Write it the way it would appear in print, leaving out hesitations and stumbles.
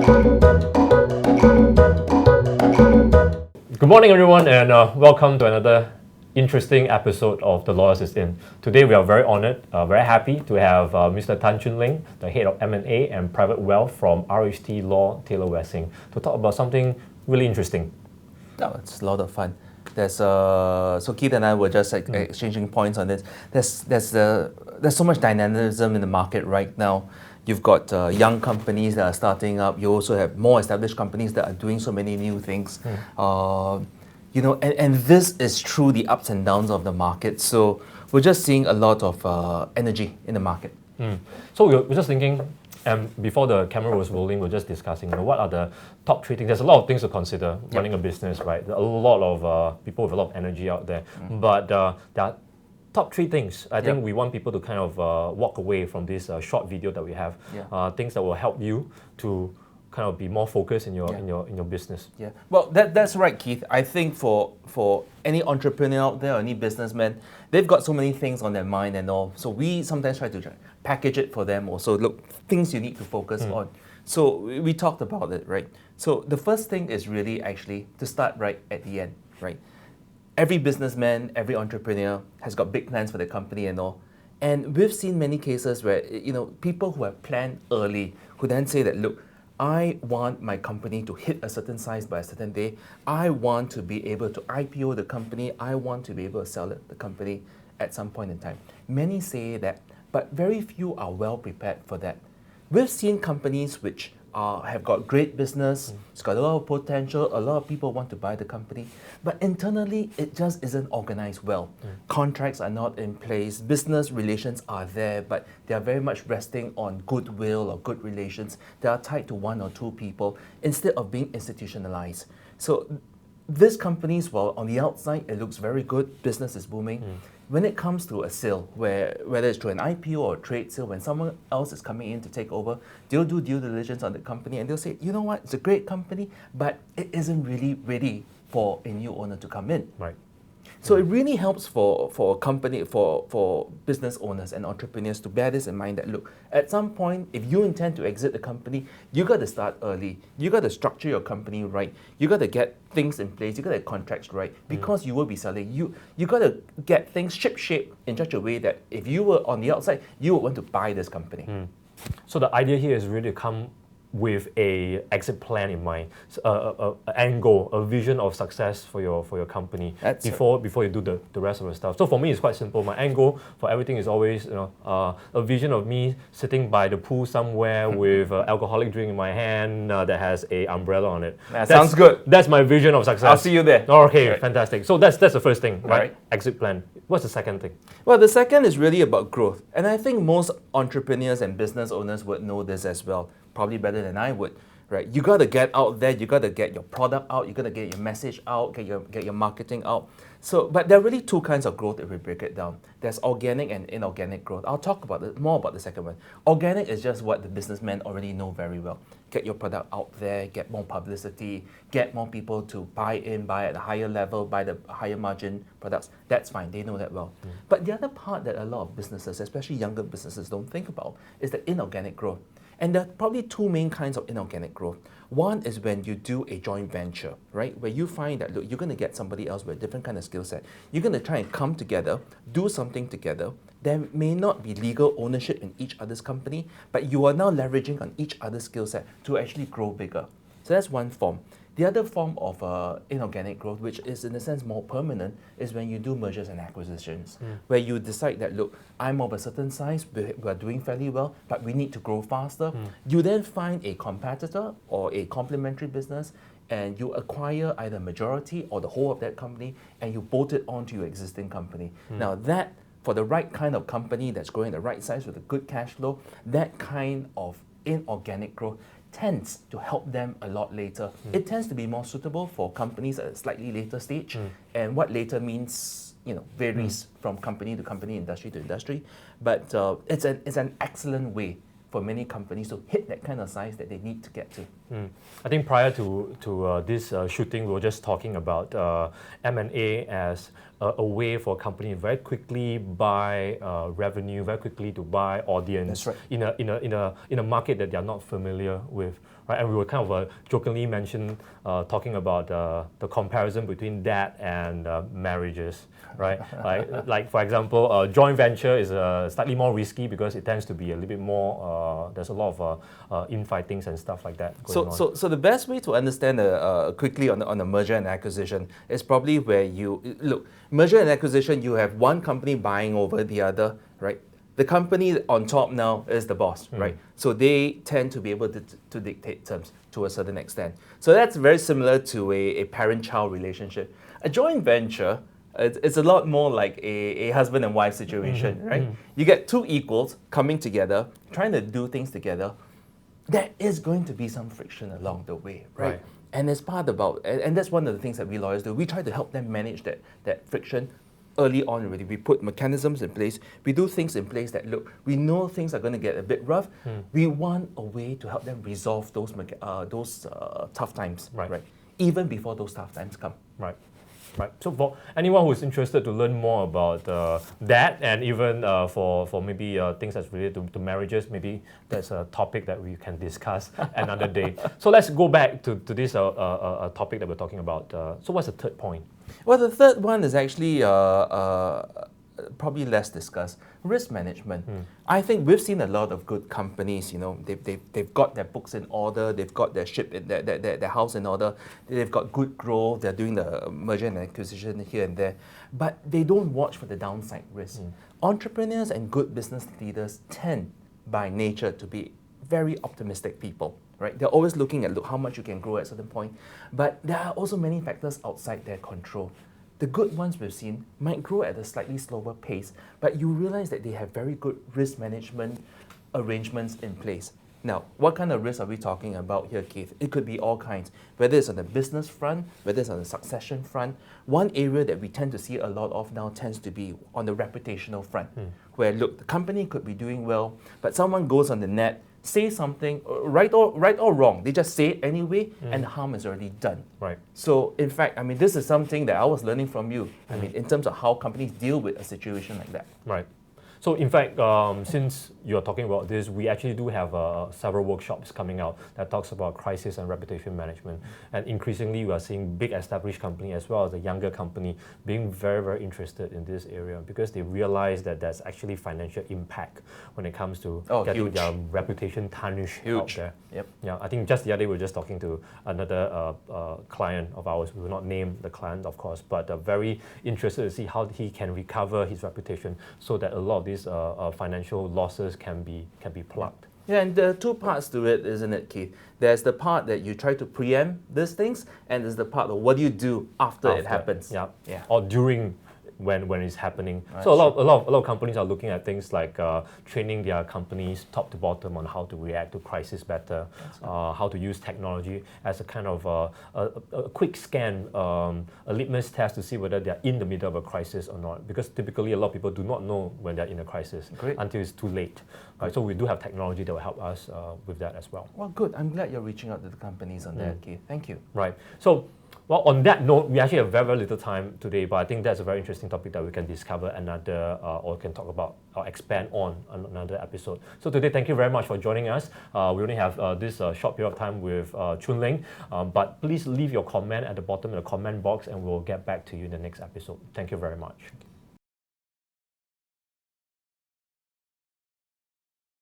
Good morning, everyone, and welcome to another interesting episode of The Lawyers is In. Today, we are very honored, very happy to have Mr. Choon Leng, the head of M&A and Private Wealth from RHT Law Taylor Wessing, to talk about something really interesting. No, it's a lot of fun. So Keith and I were just exchanging points on this. There's so much dynamism in the market right now. You've got young companies that are starting up. You also have more established companies that are doing so many new things. And this is through the ups and downs of the market. So we're just seeing a lot of energy in the market. So we're just thinking, before the camera was rolling, we're just discussing, what are the top 3 things? There's a lot of things to consider running a business, right? A lot of people with a lot of energy out there. But there are top 3 things I think we want people to kind of walk away from this short video that we have. Things that will help you to kind of be more focused in your business. Yeah, well, that's right, Keith. I think for any entrepreneur out there or any businessman, they've got so many things on their mind and all. So we sometimes try to package it for them also. Look, things you need to focus on. So we talked about it, right? So the first thing is really actually to start right at the end, right? Every businessman, every entrepreneur has got big plans for their company and all. And we've seen many cases where, people who have planned early, who then say that, look, I want my company to hit a certain size by a certain day. I want to be able to IPO the company. I want to be able to sell the company at some point in time. Many say that, but very few are well prepared for that. We've seen companies which have got great business, it's got a lot of potential, a lot of people want to buy the company, but internally it just isn't organized well. Contracts are not in place, business relations are there, but they are very much resting on goodwill or good relations. They are tied to 1 or 2 people instead of being institutionalized. So these companies, while on the outside it looks very good, business is booming, when it comes to a sale, whether it's through an IPO or a trade sale, when someone else is coming in to take over, they'll do due diligence on the company and they'll say, you know what, it's a great company, but it isn't really ready for a new owner to come in. Right. So it really helps for a company, for business owners and entrepreneurs to bear this in mind that, look, at some point, if you intend to exit the company, you got to start early. You got to structure your company right. You got to get things in place. You got to get contracts right because you will be selling. You got to get things ship-shape in such a way that if you were on the outside, you would want to buy this company. So the idea here is really to come with a exit plan in mind, an end goal, a vision of success for your company before you do the rest of the stuff. So for me, it's quite simple. My end goal for everything is always a vision of me sitting by the pool somewhere with an alcoholic drink in my hand that has a umbrella on it. That sounds good. That's my vision of success. I'll see you there. Okay, right. Fantastic. So that's the first thing, right? Exit plan. What's the second thing? Well, the second is really about growth. And I think most entrepreneurs and business owners would know this as well, probably better than I would, right? You got to get out there, you got to get your product out, you got to get your message out, get your marketing out. So, but there are really 2 kinds of growth if we break it down. There's organic and inorganic growth. I'll talk more about the second one. Organic is just what the businessmen already know very well. Get your product out there, get more publicity, get more people to buy at a higher level, buy the higher margin products. That's fine, they know that well. But the other part that a lot of businesses, especially younger businesses, don't think about is the inorganic growth. And there are probably 2 main kinds of inorganic growth. One is when you do a joint venture, right? Where you find that, look, you're going to get somebody else with a different kind of skill set. You're going to try and come together, do something together. There may not be legal ownership in each other's company, but you are now leveraging on each other's skill set to actually grow bigger. So that's one form. The other form of inorganic growth, which is in a sense more permanent, is when you do mergers and acquisitions, where you decide that, look, I'm of a certain size, we're doing fairly well, but we need to grow faster. You then find a competitor or a complementary business, and you acquire either majority or the whole of that company, and you bolt it onto your existing company. Now that, for the right kind of company that's growing the right size with a good cash flow, that kind of inorganic growth tends to help them a lot later. It tends to be more suitable for companies at a slightly later stage. And what later means, varies from company to company, industry to industry. But it's an excellent way for many companies to hit that kind of size that they need to get to. I think prior to this shooting, we were just talking about M&A as a way for a company to very quickly buy revenue, very quickly to buy audience. That's right. In a market that they are not familiar with. Right? And we were kind of jokingly talking about the comparison between that and marriages, right? like for example, joint venture is slightly more risky because it tends to be a little bit more. There's a lot of infightings and stuff like that going on. So the best way to understand quickly on the merger and acquisition is probably where you look. Merger and acquisition, you have one company buying over the other, right? The company on top now is the boss, right? So they tend to be able to dictate terms to a certain extent. So that's very similar to a parent-child relationship. A joint venture, it's a lot more like a husband and wife situation, right? You get two equals coming together, trying to do things together. There is going to be some friction along the way, right? And it's and that's one of the things that we lawyers do. We try to help them manage that friction early on already. We put mechanisms in place. We do things in place that, look, we know things are going to get a bit rough. We want a way to help them resolve those tough times, right? Even before those tough times come. Right. So for anyone who's interested to learn more about that, and even for maybe things that's related to marriages, maybe that's a topic that we can discuss another day. So let's go back to this topic that we're talking about. So what's the third point? Well, the third one is actually probably less discussed. Risk management. I think we've seen a lot of good companies. They've got their books in order. They've got their ship in their house in order. They've got good growth. They're doing the merger and acquisition here and there, but they don't watch for the downside risk. Entrepreneurs and good business leaders tend, by nature, to be very optimistic people. Right? They're always looking at how much you can grow at a certain point, but there are also many factors outside their control. The good ones we've seen might grow at a slightly slower pace, but you realize that they have very good risk management arrangements in place. Now, what kind of risk are we talking about here, Keith? It could be all kinds, whether it's on the business front, whether it's on the succession front. One area that we tend to see a lot of now tends to be on the reputational front, where, look, the company could be doing well, but someone goes on the net, say something, right or wrong, they just say it anyway, and harm is already done. Right. So, in fact, I mean, this is something that I was learning from you. I mean, in terms of how companies deal with a situation like that. Right. So in fact, since you're talking about this, we actually do have several workshops coming out that talks about crisis and reputation management. And increasingly, we are seeing big established company as well as the younger company being very, very interested in this area because they realize that there's actually financial impact when it comes to getting their reputation tarnished out there. Yep. Yeah, I think just the other day we were just talking to another client of ours. We will not name the client, of course, but very interested to see how he can recover his reputation so that a lot of these financial losses can be plugged. Yeah, and there are two parts to it, isn't it, Keith? There's the part that you try to preempt these things, and there's the part of what do you do after it happens. Yeah. Or during when it's happening. Right, so a lot of companies are looking at things like training their companies top to bottom on how to react to crisis better, how to use technology as a kind of a quick scan, a litmus test to see whether they're in the middle of a crisis or not. Because typically a lot of people do not know when they're in a crisis until it's too late. Right? So we do have technology that will help us with that as well. Well, good. I'm glad you're reaching out to the companies on that, Keith. Thank you. Right. So, well, on that note, we actually have very, very little time today, but I think that's a very interesting topic that we can discover another, or can talk about or expand on another episode. So today, thank you very much for joining us. We only have this short period of time with Choon Leng, but please leave your comment at the bottom of the comment box and we'll get back to you in the next episode. Thank you very much.